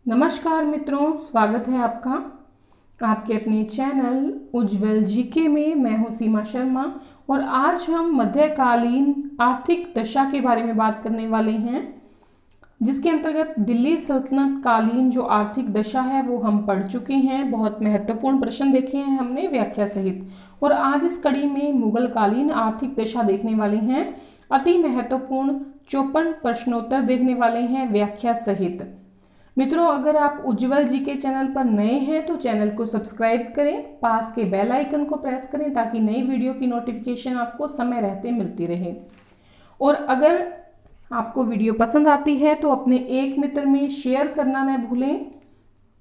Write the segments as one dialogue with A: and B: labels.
A: नमस्कार मित्रों, स्वागत है आपका आपके अपने चैनल उज्जवल जीके में। मैं हूं सीमा शर्मा और आज हम मध्यकालीन आर्थिक दशा के बारे में बात करने वाले हैं, जिसके अंतर्गत दिल्ली सल्तनत कालीन जो आर्थिक दशा है वो हम पढ़ चुके हैं। बहुत महत्वपूर्ण प्रश्न देखे हैं हमने व्याख्या सहित, और आज इस कड़ी में मुगल कालीन आर्थिक दशा देखने वाले हैं। अति महत्वपूर्ण 54 प्रश्नोत्तर देखने वाले हैं व्याख्या सहित। मित्रों, अगर आप उज्जवल जी के चैनल पर नए हैं तो चैनल को सब्सक्राइब करें, पास के बेल आइकन को प्रेस करें ताकि नई वीडियो की नोटिफिकेशन आपको समय रहते मिलती रहे। और अगर आपको वीडियो पसंद आती है तो अपने एक मित्र में शेयर करना न भूलें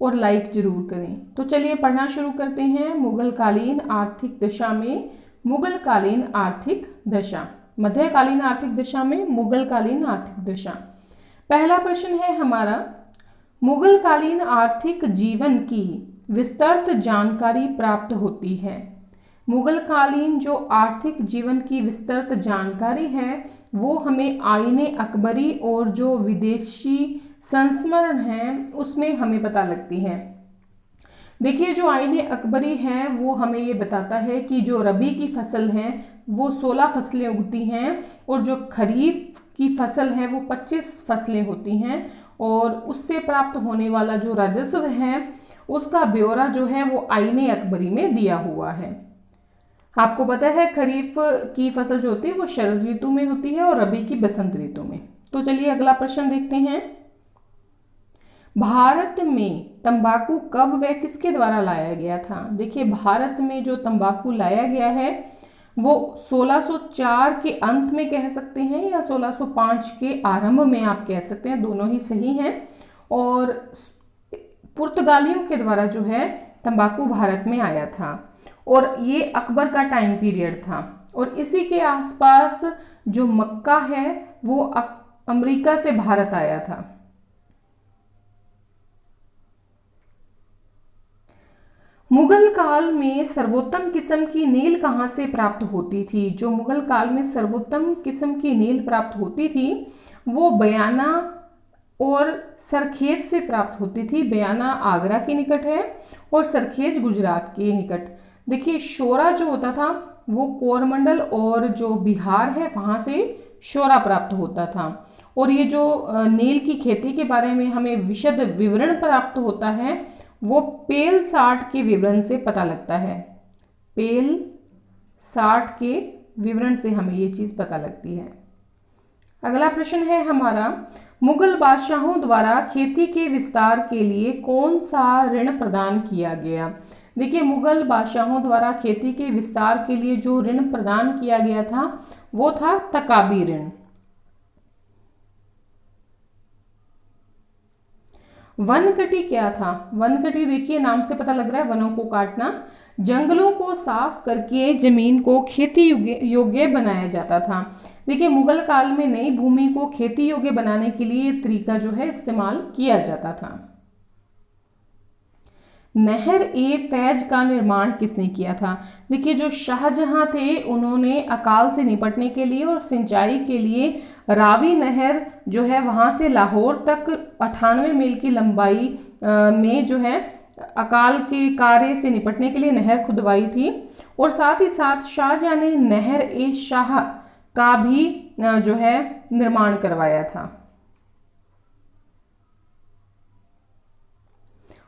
A: और लाइक जरूर करें। तो चलिए पढ़ना शुरू करते हैं। मुगल कालीन आर्थिक दशा में मुगल कालीन आर्थिक दशा, मध्यकालीन आर्थिक दशा में मुगल कालीन आर्थिक दशा। पहला प्रश्न है हमारा, मुगल कालीन आर्थिक जीवन की विस्तृत जानकारी प्राप्त होती है। मुगल कालीन जो आर्थिक जीवन की विस्तृत जानकारी है वो हमें आईने अकबरी और जो विदेशी संस्मरण हैं उसमें हमें पता लगती है। देखिए, जो आईने अकबरी है वो हमें ये बताता है कि जो रबी की फसल है वो 16 फसलें उगती हैं और जो खरीफ की फसल है वो 25 फसलें होती हैं, और उससे प्राप्त होने वाला जो राजस्व है उसका ब्यौरा जो है वो आईने अकबरी में दिया हुआ है। आपको पता है खरीफ की फसल जो होती है वो शरद ऋतु में होती है और रबी की बसंत ऋतु में। तो चलिए अगला प्रश्न देखते हैं। भारत में तंबाकू कब व किसके द्वारा लाया गया था? देखिए, भारत में जो तंबाकू लाया गया है वो 1604 के अंत में कह सकते हैं या 1605 के आरंभ में आप कह सकते हैं, दोनों ही सही हैं। और पुर्तगालियों के द्वारा जो है तंबाकू भारत में आया था और ये अकबर का टाइम पीरियड था। और इसी के आसपास जो मक्का है वो अमेरिका से भारत आया था। मुगल काल में सर्वोत्तम किस्म की नील कहाँ से प्राप्त होती थी? जो मुगल काल में सर्वोत्तम किस्म की नील प्राप्त होती थी वो बयाना और सरखेज से प्राप्त होती थी। बयाना आगरा के निकट है और सरखेज गुजरात के निकट। देखिए, शोरा जो होता था वो कोरमंडल और जो बिहार है वहाँ से शोरा प्राप्त होता था। और ये जो नील की खेती के बारे में हमें विशद विवरण प्राप्त होता है वो पेल साठ के विवरण से पता लगता है। पेल साठ के विवरण से हमें ये चीज़ पता लगती है। अगला प्रश्न है हमारा, मुगल बादशाहों द्वारा खेती के विस्तार के लिए कौन सा ऋण प्रदान किया गया? देखिए, मुगल बादशाहों द्वारा खेती के विस्तार के लिए जो ऋण प्रदान किया गया था वो था तकाबी ऋण। वनकटी क्या था? वनकटी देखिए नाम से पता लग रहा है वनों को काटना। जंगलों को साफ करके जमीन को खेती योग्य बनाया जाता था। देखिए, मुगल काल में नई भूमि को खेती योग्य बनाने के लिए ये तरीका जो है इस्तेमाल किया जाता था। नहर ए फैज का निर्माण किसने किया था? देखिए, जो शाहजहां थे उन्होंने अकाल से निपटने के लिए और सिंचाई के लिए रावी नहर जो है वहां से लाहौर तक 98 मील की लंबाई में जो है अकाल के कार्य से निपटने के लिए नहर खुदवाई थी। और साथ ही साथ शाहजहां ने नहर ए शाह का भी जो है निर्माण करवाया था।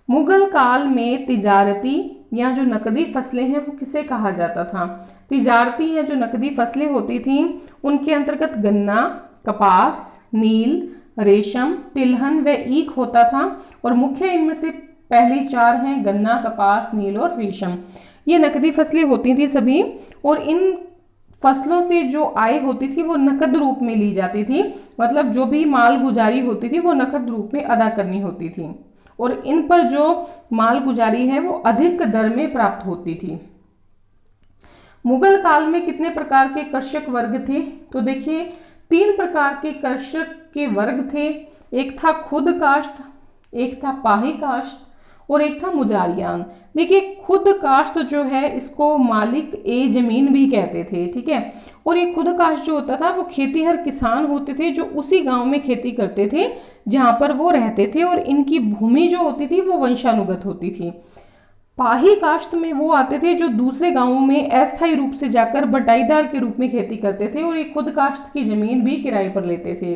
A: मुगल काल में तिजारती या जो नकदी फसलें हैं वो किसे कहा जाता था? तिजारती या जो नकदी फसलें होती थी उनके अंतर्गत गन्ना, कपास, नील, रेशम, तिलहन व ईख होता था। और मुख्य इनमें से पहली चार हैं गन्ना, कपास, नील और रेशम। ये नकदी फसलें होती थी सभी, और इन फसलों से जो आय होती थी वो नकद रूप में ली जाती थी। मतलब जो भी माल गुजारी होती थी वो नकद रूप में अदा करनी होती थी, और इन पर जो माल गुजारी है वो अधिक दर में प्राप्त होती थी। मुगल काल में कितने प्रकार के कृषक वर्ग थे? तो देखिए, 3 प्रकार के कृषक के वर्ग थे। एक था खुद काश्त, एक था पाही काश्त और एक था मुजारियान। देखिए खुद काश्त जो है इसको मालिक ए जमीन भी कहते थे, ठीक है। और ये खुद काश्त जो होता था वो खेतीहर किसान होते थे जो उसी गांव में खेती करते थे जहां पर वो रहते थे, और इनकी भूमि जो होती थी वो वंशानुगत होती थी। पाही काश्त में वो आते थे जो दूसरे गांवों में अस्थायी रूप से जाकर बटाईदार के रूप में खेती करते थे, और ये खुद काश्त की जमीन भी किराए पर लेते थे।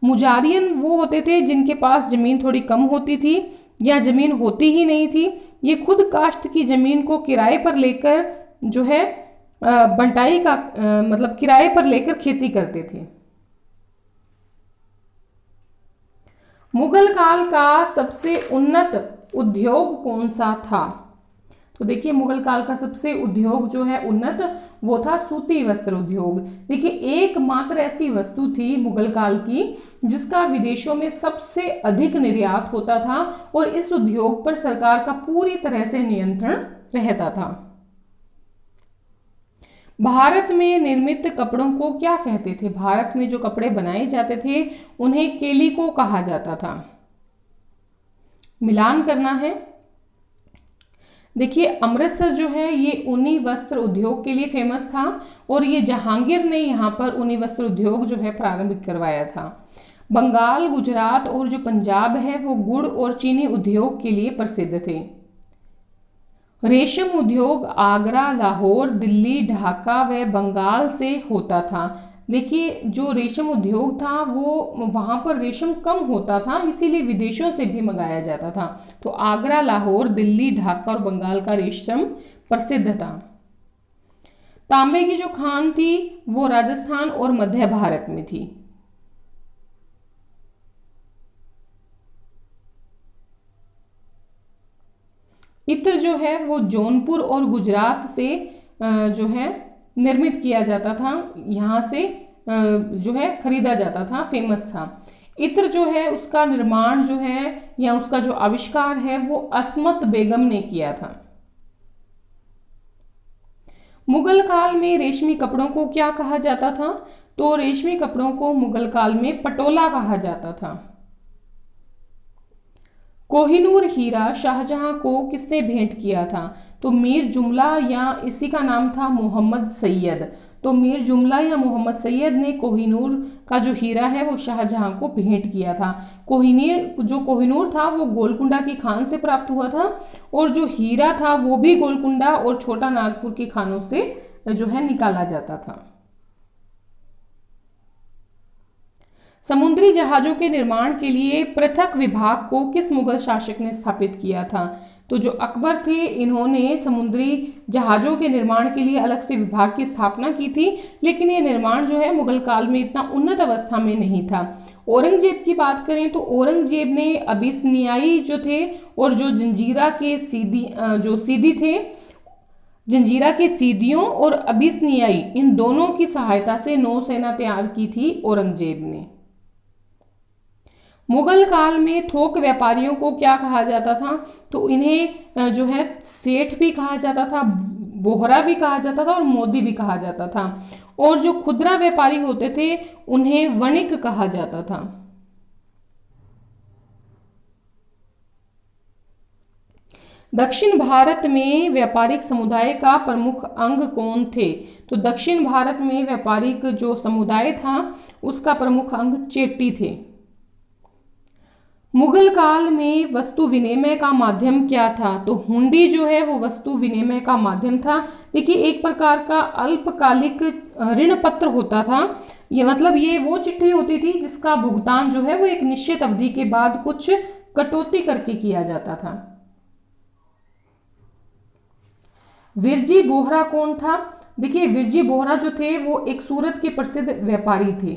A: मुजारियन वो होते थे जिनके पास जमीन थोड़ी कम होती थी या जमीन होती ही नहीं थी। ये खुद काश्त की जमीन को किराए पर लेकर जो है बंटाई का मतलब किराए पर लेकर खेती करते थे। मुगल काल का सबसे उन्नत उद्योग कौन सा था? तो देखिए मुगल काल का सबसे उद्योग जो है उन्नत वो था सूती वस्त्र उद्योग। देखिए एकमात्र ऐसी वस्तु थी मुगल काल की जिसका विदेशों में सबसे अधिक निर्यात होता था, और इस उद्योग पर सरकार का पूरी तरह से नियंत्रण रहता था। भारत में निर्मित कपड़ों को क्या कहते थे? भारत में जो कपड़े बनाए जाते थे उन्हें केलिको कहा जाता था। मिलान करना है। देखिए अमृतसर जो है ये ऊनी वस्त्र उद्योग के लिए फेमस था, और ये जहांगीर ने यहाँ पर ऊनी वस्त्र उद्योग जो है प्रारंभिक करवाया था। बंगाल, गुजरात और जो पंजाब है वो गुड़ और चीनी उद्योग के लिए प्रसिद्ध थे। रेशम उद्योग आगरा, लाहौर, दिल्ली, ढाका व बंगाल से होता था। देखिए जो रेशम उद्योग था वो वहाँ पर रेशम कम होता था, इसीलिए विदेशों से भी मंगाया जाता था। तो आगरा, लाहौर, दिल्ली, ढाका और बंगाल का रेशम प्रसिद्ध था। तांबे की जो खान थी वो राजस्थान और मध्य भारत में थी। इत्र जो है वो जौनपुर और गुजरात से जो है निर्मित किया जाता था, यहाँ से जो है खरीदा जाता था, फेमस था। इत्र जो है उसका निर्माण जो है या उसका जो आविष्कार है वो अस्मत बेगम ने किया था। मुगल काल में रेशमी कपड़ों को क्या कहा जाता था? तो रेशमी कपड़ों को मुगल काल में पटोला कहा जाता था। कोहिनूर हीरा शाहजहां को किसने भेंट किया था? तो मीर जुमला या इसी का नाम था मोहम्मद सैयद। तो मीर जुमला या मोहम्मद सैयद ने कोहिनूर का जो हीरा है वो शाहजहां को भेंट किया था। कोहिनूर था वो गोलकुंडा की खान से प्राप्त हुआ था, और जो हीरा था वो भी गोलकुंडा और छोटा नागपुर की खानों से जो है निकाला जाता था। समुद्री जहाजों के निर्माण के लिए पृथक विभाग को किस मुगल शासक ने स्थापित किया था? तो जो अकबर थे इन्होंने समुद्री जहाज़ों के निर्माण के लिए अलग से विभाग की स्थापना की थी, लेकिन ये निर्माण जो है मुगल काल में इतना उन्नत अवस्था में नहीं था। औरंगजेब की बात करें तो औरंगजेब ने अबिसिनियाई जो थे और जो जंजीरा के सीदी थे, जंजीरा के सीदियों और अबिसिनियाई इन दोनों की सहायता से नौसेना तैयार की थी औरंगजेब ने। मुगल काल में थोक व्यापारियों को क्या कहा जाता था? तो इन्हें जो है सेठ भी कहा जाता था, बोहरा भी कहा जाता था और मोदी भी कहा जाता था। और जो खुदरा व्यापारी होते थे उन्हें वणिक कहा जाता था। दक्षिण भारत में व्यापारिक समुदाय का प्रमुख अंग कौन थे? तो दक्षिण भारत में व्यापारिक जो समुदाय था उसका प्रमुख अंग चेट्टी थे। मुगल काल में वस्तु विनिमय का माध्यम क्या था? तो हुंडी जो है वो वस्तु विनिमय का माध्यम था। देखिए एक प्रकार का अल्पकालिक ऋण पत्र होता था, ये मतलब ये वो चिट्ठी होती थी जिसका भुगतान जो है वो एक निश्चित अवधि के बाद कुछ कटौती करके किया जाता था। विरजी बोहरा कौन था? देखिए विरजी बोहरा जो थे वो एक सूरत के प्रसिद्ध व्यापारी थे।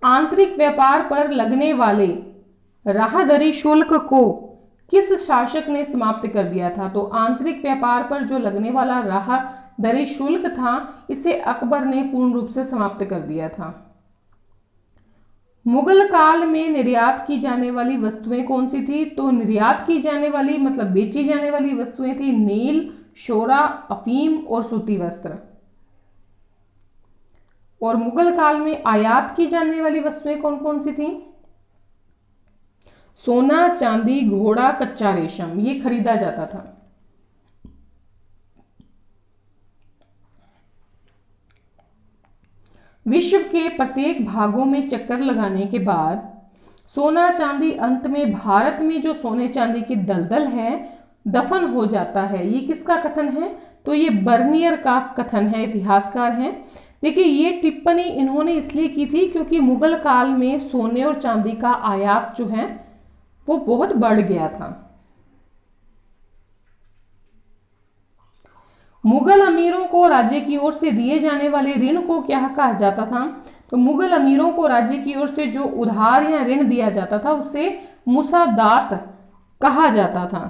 A: आंतरिक व्यापार पर लगने वाले राहदरी शुल्क को किस शासक ने समाप्त कर दिया था? तो आंतरिक व्यापार पर जो लगने वाला राहदरी शुल्क था इसे अकबर ने पूर्ण रूप से समाप्त कर दिया था। मुगल काल में निर्यात की जाने वाली वस्तुएं कौन सी थी? तो निर्यात की जाने वाली मतलब बेची जाने वाली वस्तुएं थी नील, शोरा, अफीम और सूती वस्त्र। और मुगल काल में आयात की जाने वाली वस्तुएं कौन कौन सी थी? सोना, चांदी, घोड़ा, कच्चा रेशम ये खरीदा जाता था। विश्व के प्रत्येक भागों में चक्कर लगाने के बाद सोना चांदी अंत में भारत में जो सोने चांदी की दलदल है दफन हो जाता है। ये किसका कथन है? तो ये बर्नियर का कथन है, इतिहासकार हैं। देखिए ये टिप्पणी इन्होंने इसलिए की थी क्योंकि मुगल काल में सोने और चांदी का आयात जो है वो बहुत बढ़ गया था। मुगल अमीरों को राज्य की ओर से दिए जाने वाले ऋण को क्या कहा जाता था? तो मुगल अमीरों को राज्य की ओर से जो उधार या ऋण दिया जाता था उसे मुसादात कहा जाता था।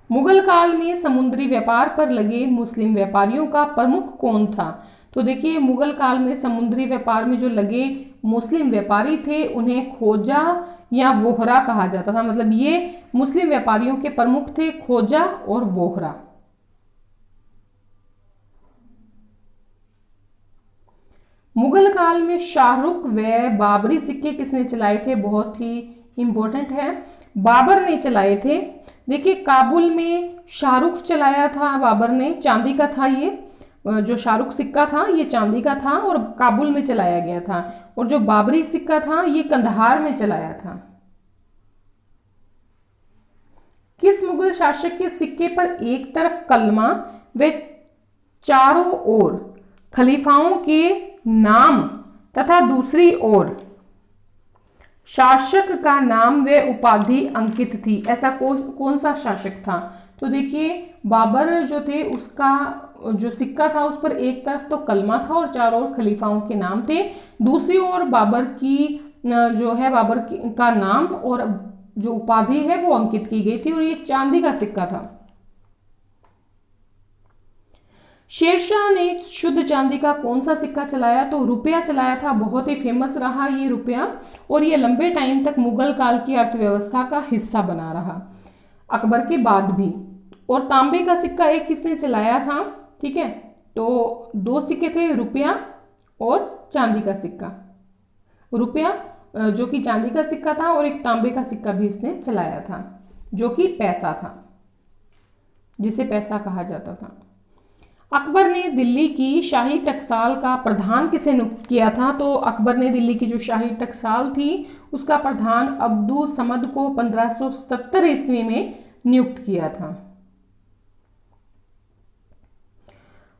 A: मुगल काल में समुद्री व्यापार पर लगे मुस्लिम व्यापारियों का प्रमुख कौन था? तो देखिए मुगल काल में समुद्री व्यापार में जो लगे मुस्लिम व्यापारी थे उन्हें खोजा या वोहरा कहा जाता था। मतलब ये मुस्लिम व्यापारियों के प्रमुख थे खोजा और वोहरा। मुगल काल में शाहरुख व बाबरी सिक्के किसने चलाए थे? बहुत ही इंपॉर्टेंट है, बाबर ने चलाए थे। देखिए काबुल में शाहरुख चलाया था बाबर ने, चांदी का था ये, जो शाहरुख सिक्का था ये चांदी का था और काबुल में चलाया गया था। और जो बाबरी सिक्का था ये कंधार में चलाया था। किस मुगल शासक के सिक्के पर एक तरफ कलमा व चारों ओर खलीफाओं के नाम तथा दूसरी ओर शासक का नाम व उपाधि अंकित थी? ऐसा कौन सा शासक था? तो देखिए बाबर जो थे उसका जो सिक्का था उस पर एक तरफ तो कलमा था और चारों ओर खलीफाओं के नाम थे, दूसरी ओर बाबर की जो है का नाम और जो उपाधि है वो अंकित की गई थी और ये चांदी का सिक्का था। शेरशाह ने शुद्ध चांदी का कौन सा सिक्का चलाया? तो रुपया चलाया था, बहुत ही फेमस रहा ये रुपया और ये लंबे टाइम तक मुगल काल की अर्थव्यवस्था का हिस्सा बना रहा, अकबर के बाद भी। और तांबे का सिक्का एक किसने चलाया था? ठीक है, तो दो सिक्के थे, रुपया और चांदी का सिक्का। रुपया जो कि चांदी का सिक्का था और एक तांबे का सिक्का भी इसने चलाया था जो कि पैसा था, जिसे पैसा कहा जाता था। अकबर ने दिल्ली की शाही टकसाल का प्रधान किसे नियुक्त किया था? तो अकबर ने दिल्ली की जो शाही टकसाल थी उसका प्रधान अब्दुल समद को 1577 ईस्वी में नियुक्त किया था।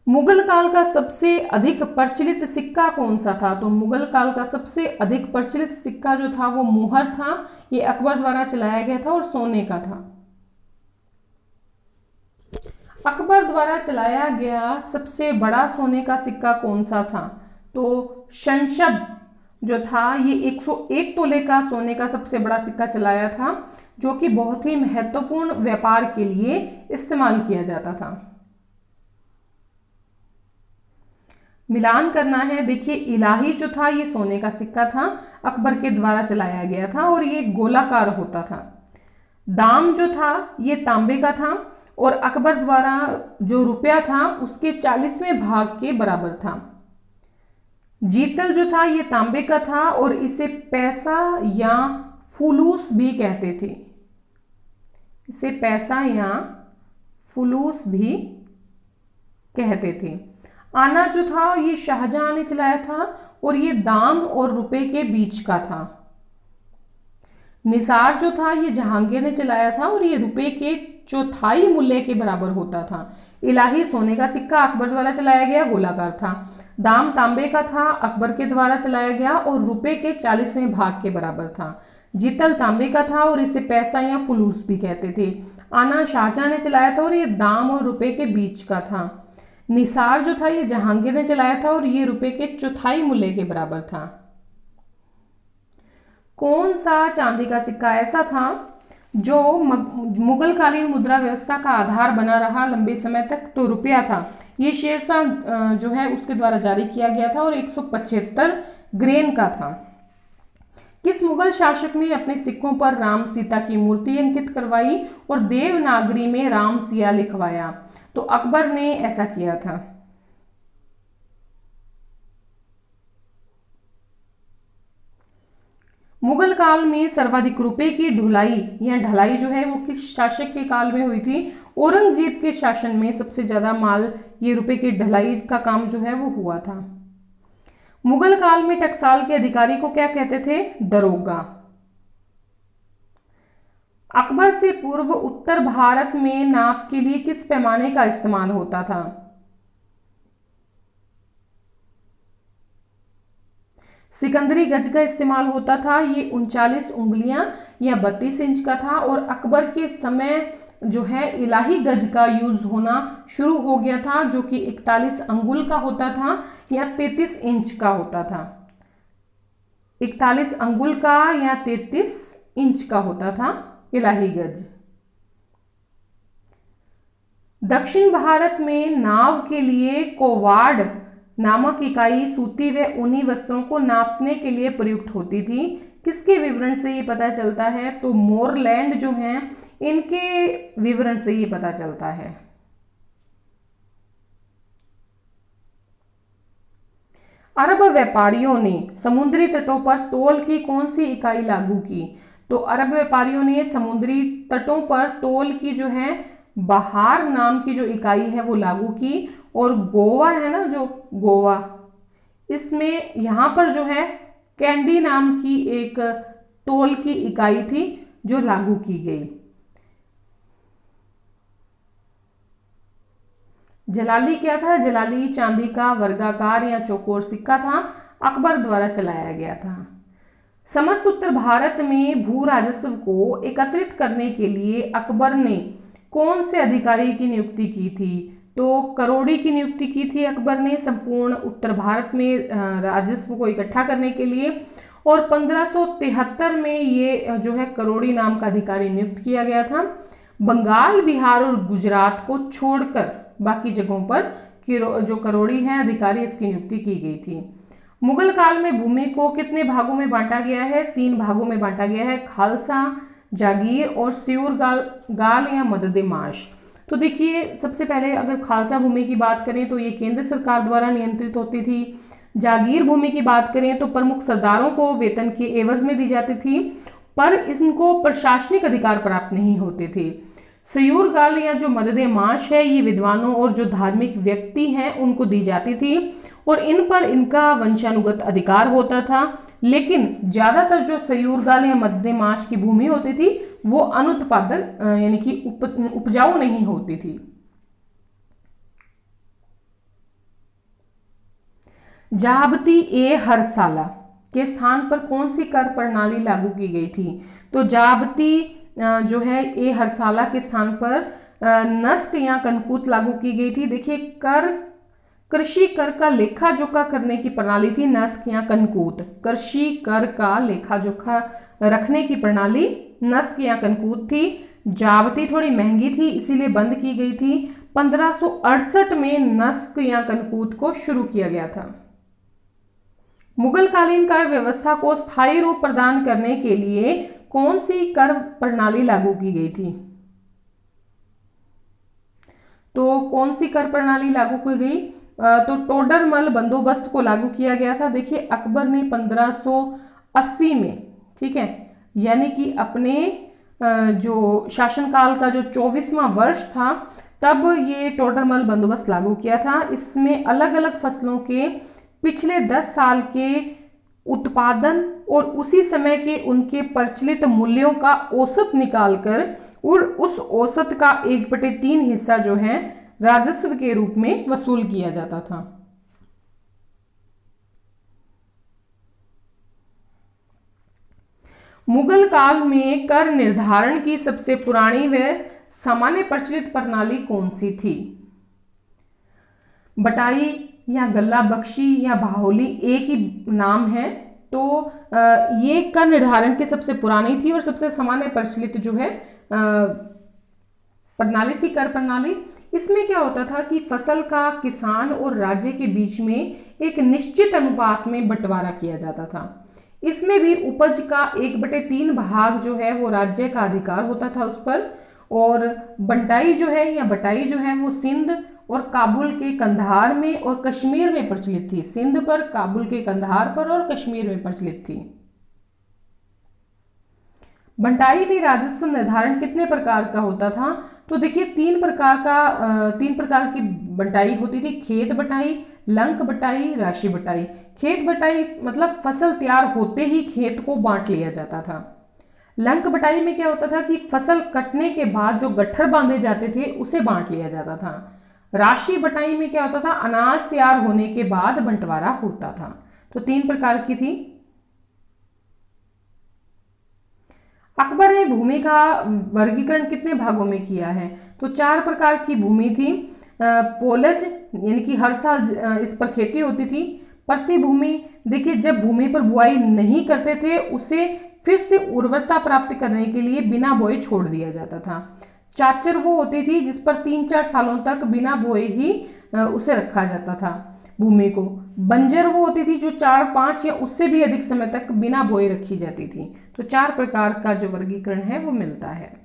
A: मुगल काल का सबसे अधिक प्रचलित सिक्का कौन सा था? तो मुगल काल का सबसे अधिक प्रचलित सिक्का जो था वो मुहर था। ये अकबर द्वारा चलाया गया था और सोने का था। अकबर द्वारा चलाया गया सबसे बड़ा सोने का सिक्का कौन सा था? तो शंशब जो था ये 101 तोले का सोने का सबसे बड़ा सिक्का चलाया था जो कि बहुत ही महत्वपूर्ण व्यापार के लिए इस्तेमाल किया जाता था। मिलान करना है। देखिए इलाही जो था ये सोने का सिक्का था, अकबर के द्वारा चलाया गया था और ये गोलाकार होता था। दाम जो था ये तांबे का था और अकबर द्वारा जो रुपया था उसके 40वें भाग के बराबर था। जीतल जो था ये तांबे का था और इसे पैसा या फुलूस भी कहते थे। इसे पैसा या फुलूस भी कहते थे। आना जो था ये शाहजहां ने चलाया था और ये दाम और रुपए के बीच का था। निसार जो था ये जहांगीर ने चलाया था और ये रुपए के चौथाई मूल्य के बराबर होता था। इलाही सोने का सिक्का अकबर द्वारा चलाया गया, गोलाकार था। दाम तांबे का था, अकबर के द्वारा चलाया गया और रुपए के 40वें भाग के बराबर था। जीतल तांबे का था और इसे पैसा या फुलूस भी कहते थे। आना शाहजहां ने चलाया था और ये दाम और रुपए के बीच का था। निसार जो था ये जहांगीर ने चलाया था और ये रुपए के चौथाई मूल्य के बराबर था। कौन सा चांदी का सिक्का ऐसा था जो मुगल कालीन मुद्रा व्यवस्था का आधार बना रहा लंबे समय तक? तो रुपया था। ये शेरशाह जो है उसके द्वारा जारी किया गया था और 175 ग्रेन का था। किस मुगल शासक ने अपने सिक्कों पर राम सीता की मूर्ति अंकित करवाई और देवनागरी में राम सिया लिखवाया? तो अकबर ने ऐसा किया था। मुगल काल में सर्वाधिक रुपए की ढुलाई या ढलाई जो है वो किस शासक के काल में हुई थी? औरंगजेब के शासन में सबसे ज्यादा माल ये रुपए की ढलाई का काम जो है वो हुआ था। मुगल काल में टकसाल के अधिकारी को क्या कहते थे? दरोगा। अकबर से पूर्व उत्तर भारत में नाप के लिए किस पैमाने का इस्तेमाल होता था? सिकंदरी गज का इस्तेमाल होता था। ये 39 उंगलियां या 32 इंच का था। और अकबर के समय जो है इलाही गज का यूज होना शुरू हो गया था, जो कि 41 अंगुल का होता था या 33 इंच का होता था। 41 अंगुल का या 33 इंच का होता था इलाही गज। दक्षिण भारत में नाव के लिए कोवाड़ नामक इकाई सूती व ऊनी वस्त्रों को नापने के लिए प्रयुक्त होती थी। किसके विवरण से ये पता चलता है? तो मोरलैंड जो हैं इनके विवरण से ये पता चलता है। अरब व्यापारियों ने समुद्री तटों पर टोल की कौन सी इकाई लागू की? तो अरब व्यापारियों ने समुद्री तटों पर टोल की जो है बहार नाम की जो इकाई है वो लागू की। और गोवा है ना, जो गोवा, इसमें यहां पर जो है कैंडी नाम की एक टोल की इकाई थी जो लागू की गई। जलाली क्या था? जलाली चांदी का वर्गाकार या चौकोर सिक्का था, अकबर द्वारा चलाया गया था। समस्त उत्तर भारत में भू राजस्व को एकत्रित करने के लिए अकबर ने कौन से अधिकारी की नियुक्ति की थी? तो करोड़ी की नियुक्ति की थी अकबर ने संपूर्ण उत्तर भारत में राजस्व को इकट्ठा करने के लिए। और 1573 में ये जो है करोड़ी नाम का अधिकारी नियुक्त किया गया था। बंगाल, बिहार और गुजरात को छोड़कर बाकी जगहों पर जो करोड़ी है अधिकारी, इसकी नियुक्ति की गई थी। मुगल काल में भूमि को कितने भागों में बांटा गया है? 3 भागों में बांटा गया है, खालसा, जागीर और स्यूर गाल या मददे-माश। तो देखिए, सबसे पहले अगर खालसा भूमि की बात करें तो ये केंद्र सरकार द्वारा नियंत्रित होती थी। जागीर भूमि की बात करें तो प्रमुख सरदारों को वेतन के एवज में दी जाती थी, पर इनको प्रशासनिक अधिकार प्राप्त नहीं होते थे। सयूर गाल या जो मददे-माश है ये विद्वानों और जो धार्मिक व्यक्ति हैं उनको दी जाती थी और इन पर इनका वंशानुगत अधिकार होता था। लेकिन ज्यादातर जो सयूर गाल या मददे-माश की भूमि होती थी वो अनुत्पादक यानी कि उपजाऊ नहीं होती थी। जाबती ए हरसाला के स्थान पर कौन सी कर प्रणाली लागू की गई थी? तो जाबती जो है ए हरसाला के स्थान पर नस्क या कनकूत लागू की गई थी। देखिए, कृषि कर का लेखा जोखा करने की प्रणाली थी नस्क या कनकूत। कृषि कर का लेखा जोखा रखने की प्रणाली नस्क या कनकूत थी। जाबती थोड़ी महंगी थी इसीलिए बंद की गई थी। 1568 में नस्क या कनकूत को शुरू किया गया था। मुगल कालीन कर व्यवस्था को स्थायी रूप प्रदान करने के लिए कौन सी कर प्रणाली लागू की गई थी? तो कौन सी कर प्रणाली लागू की गई? तो टोडरमल बंदोबस्त को लागू किया गया था। देखिए, अकबर ने 1580 में, ठीक है, यानी कि अपने जो शासनकाल का जो 24वां वर्ष था तब ये टोडरमल बंदोबस्त लागू किया था। इसमें अलग अलग फसलों के पिछले 10 साल के उत्पादन और उसी समय के उनके प्रचलित मूल्यों का औसत निकालकर और उस औसत का 1/3 हिस्सा जो है राजस्व के रूप में वसूल किया जाता था। मुगल काल में कर निर्धारण की सबसे पुरानी व सामान्य प्रचलित प्रणाली कौन सी थी? बटाई या गल्ला बख्शी या बाहुली एक ही नाम है। तो ये कर निर्धारण की सबसे पुरानी थी और सबसे सामान्य प्रचलित जो है प्रणाली थी कर प्रणाली। इसमें क्या होता था कि फसल का किसान और राज्य के बीच में एक निश्चित अनुपात में बंटवारा किया जाता था। इसमें भी उपज का 1/3 भाग जो है वो राज्य का अधिकार होता था उस पर। और बंटाई जो है या बटाई जो है वो सिंध और काबुल के कंधार में और कश्मीर में प्रचलित थी। सिंध पर, काबुल के कंधार पर और कश्मीर में प्रचलित थी। बंटाई में राजस्व निर्धारण कितने प्रकार का होता था? तो देखिए तीन प्रकार की बंटाई होती थी। खेत बटाई, लंक बटाई, राशि बटाई। खेत बटाई मतलब फसल तैयार होते ही खेत को बांट लिया जाता था। लंक बटाई में क्या होता था कि फसल कटने के बाद जो गट्ठर बांधे जाते थे उसे बांट लिया जाता था। राशि बटाई में क्या होता था, अनाज तैयार होने के बाद बंटवारा होता था। तो तीन प्रकार की थी। अकबर ने भूमि का वर्गीकरण कितने भागों में किया है? तो चार प्रकार की भूमि थी। पोलज यानी कि हर साल इस पर खेती होती थी। प्रति भूमि, देखिए जब भूमि पर बुआई नहीं करते थे उसे फिर से उर्वरता प्राप्त करने के लिए बिना बोए छोड़ दिया जाता था। चाचर वो होती थी जिस पर 3-4 सालों तक बिना बोए ही उसे रखा जाता था भूमि को। बंजर वो होती थी जो 4-5 या उससे भी अधिक समय तक बिना बोए रखी जाती थी। तो चार प्रकार का जो वर्गीकरण है वो मिलता है।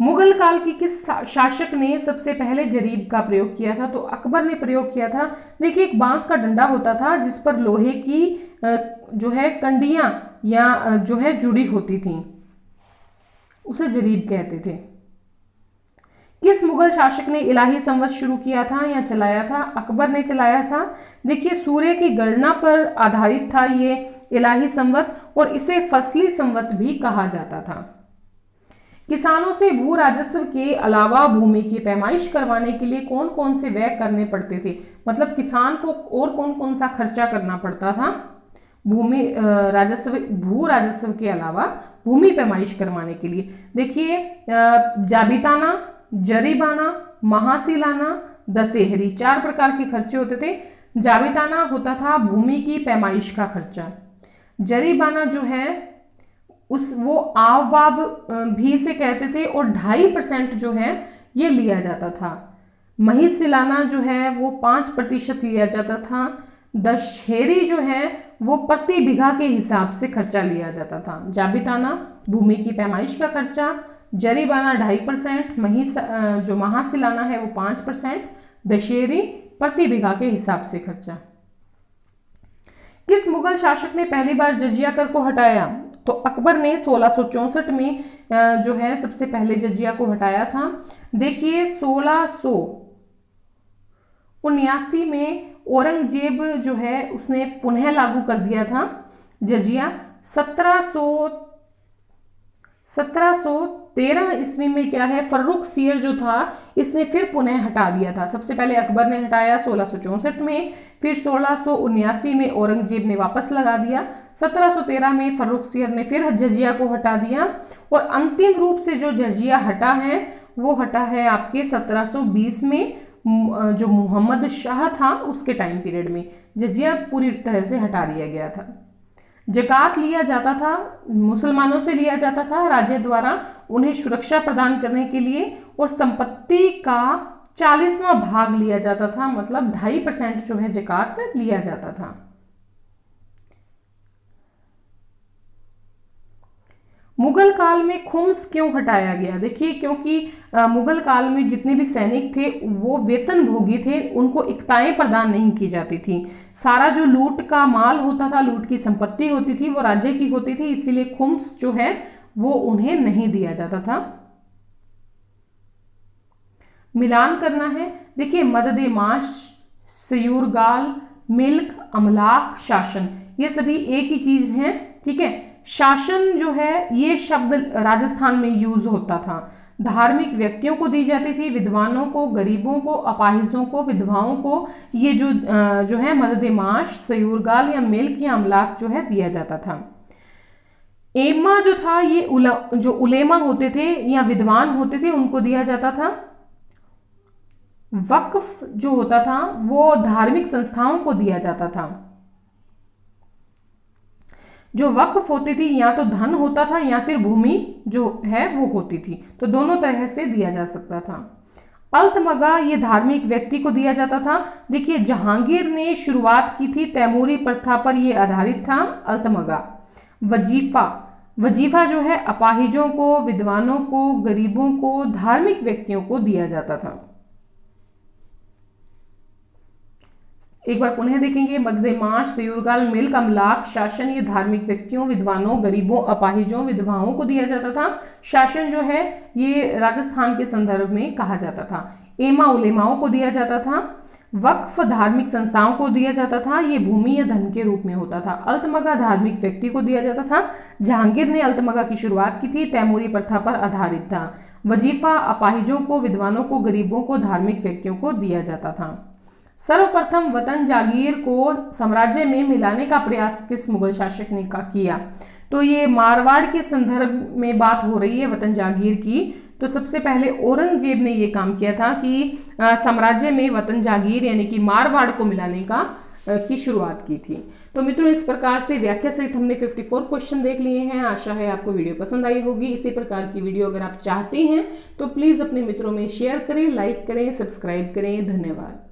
A: मुगल काल की किस शासक ने सबसे पहले जरीब का प्रयोग किया था? तो अकबर ने प्रयोग किया था। देखिए एक बांस का डंडा होता था जिस पर लोहे की जो है कंडियां या जो है जुड़ी होती थी, उसे जरीब कहते थे। किस मुगल शासक ने इलाही संवत शुरू किया था या चलाया था? अकबर ने चलाया था। देखिए सूर्य की गणना पर आधारित था ये इलाही संवत, और इसे फसली संवत भी कहा जाता था। किसानों से भू राजस्व के अलावा भूमि की पैमाइश करवाने के लिए कौन कौन से व्यय करने पड़ते थे? मतलब किसान को और कौन कौन सा खर्चा करना पड़ता था भूमि भू राजस्व के अलावा भूमि पैमाइश करवाने के लिए? देखिए जाबिताना, जरीबाना, महासिलाना, दशहरी, चार प्रकार के खर्चे होते थे। जाबिताना होता था भूमि की पैमाइश का खर्चा। जरीबाना जो है वो आवबाब भी से कहते थे और 2.5% जो है ये लिया जाता था। महिसिलाना जो है वो 5% लिया जाता था। दशहरी जो है वो प्रति बीघा के हिसाब से खर्चा लिया जाता था। जाबिताना भूमि की पैमाइश का खर्चा, जरीबाना 2.5%, जो महासिलाना है वो 5%, दशहरी प्रति बीघा के हिसाब से खर्चा। किस मुगल शासक ने पहली बार जजिया कर को हटाया? तो अकबर ने 1664 में जो है सबसे पहले जजिया को हटाया था। देखिए 1679 में औरंगजेब जो है उसने पुनः लागू कर दिया था जजिया। 1713 ईस्वी में क्या है, फर्रुखसियर जो था इसने फिर पुनः हटा दिया था। सबसे पहले अकबर ने हटाया 1664 में, फिर 1679 में औरंगजेब ने वापस लगा दिया, 1713 में फर्रुखसियर ने फिर जजिया को हटा दिया, और अंतिम रूप से जो जजिया हटा है वो हटा है आपके 1720 में, जो मोहम्मद शाह था उसके टाइम पीरियड में जजिया पूरी तरह से हटा दिया गया था। जकात लिया जाता था, मुसलमानों से लिया जाता था राज्य द्वारा उन्हें सुरक्षा प्रदान करने के लिए, और संपत्ति का 40वां भाग लिया जाता था, मतलब 2.5% जो है जकात लिया जाता था। मुगल काल में खुम्स क्यों हटाया गया? देखिए क्योंकि मुगल काल में जितने भी सैनिक थे वो वेतन भोगी थे, उनको इक्ताएं प्रदान नहीं की जाती थी। सारा जो लूट का माल होता था, लूट की संपत्ति होती थी वो राज्य की होती थी, इसीलिए खुम्स जो है वो उन्हें नहीं दिया जाता था। मिलान करना है। देखिए मदद-ए-माश, सयूरगाल, मिल्क, अमलाक, शासन, ये सभी एक ही चीज है, ठीक है। शासन जो है ये शब्द राजस्थान में यूज होता था, धार्मिक व्यक्तियों को दी जाती थी, विद्वानों को, गरीबों को, अपाहिजों को, विधवाओं को ये जो है मदद-ए-माश, सयूरगाल या मिल्क या अमलाक जो है दिया जाता था। एम्मा जो था ये जो उलेमा होते थे या विद्वान होते थे उनको दिया जाता था। वक्फ जो होता था वो धार्मिक संस्थाओं को दिया जाता था। जो वक्फ होती थी या तो धन होता था या फिर भूमि जो है वो होती थी, तो दोनों तरह से दिया जा सकता था। अल्तमगा ये धार्मिक व्यक्ति को दिया जाता था। देखिए जहांगीर ने शुरुआत की थी, तैमूरी प्रथा पर ये आधारित था अल्तमगा। वजीफा जो है अपाहिजों को, विद्वानों को, गरीबों को, धार्मिक व्यक्तियों को दिया जाता था। एक बार पुनः देखेंगे। मध्यमाश, त्रियुगाल, मिल्क, अमलाक शासन ये धार्मिक व्यक्तियों, विद्वानों, गरीबों, अपाहिजों, विधवाओं को दिया जाता था। शासन जो है ये राजस्थान के संदर्भ में कहा जाता था। एमा उलेमाओं को दिया जाता था। वक्फ धार्मिक संस्थाओं को दिया जाता था, ये भूमि या धन के रूप में होता था। अल्तमगा धार्मिक व्यक्ति को दिया जाता था। जहांगीर ने अल्तमगा की शुरुआत की थी, तैमूरी प्रथा पर आधारित था। वजीफा अपाहिजों को, विद्वानों को, गरीबों को, धार्मिक व्यक्तियों को दिया जाता था। सर्वप्रथम वतन जागीर को साम्राज्य में मिलाने का प्रयास किस मुगल शासक ने किया? तो ये मारवाड़ के संदर्भ में बात हो रही है वतन जागीर की। तो सबसे पहले औरंगजेब ने ये काम किया था कि साम्राज्य में वतन जागीर यानी कि मारवाड़ को मिलाने की शुरुआत की थी। तो मित्रों, इस प्रकार से व्याख्या सहित हमने 54 क्वेश्चन देख लिए हैं। आशा है आपको वीडियो पसंद आई होगी। इसी प्रकार की वीडियो अगर आप चाहते हैं तो प्लीज़ अपने मित्रों में शेयर करें, लाइक करें, सब्सक्राइब करें। धन्यवाद।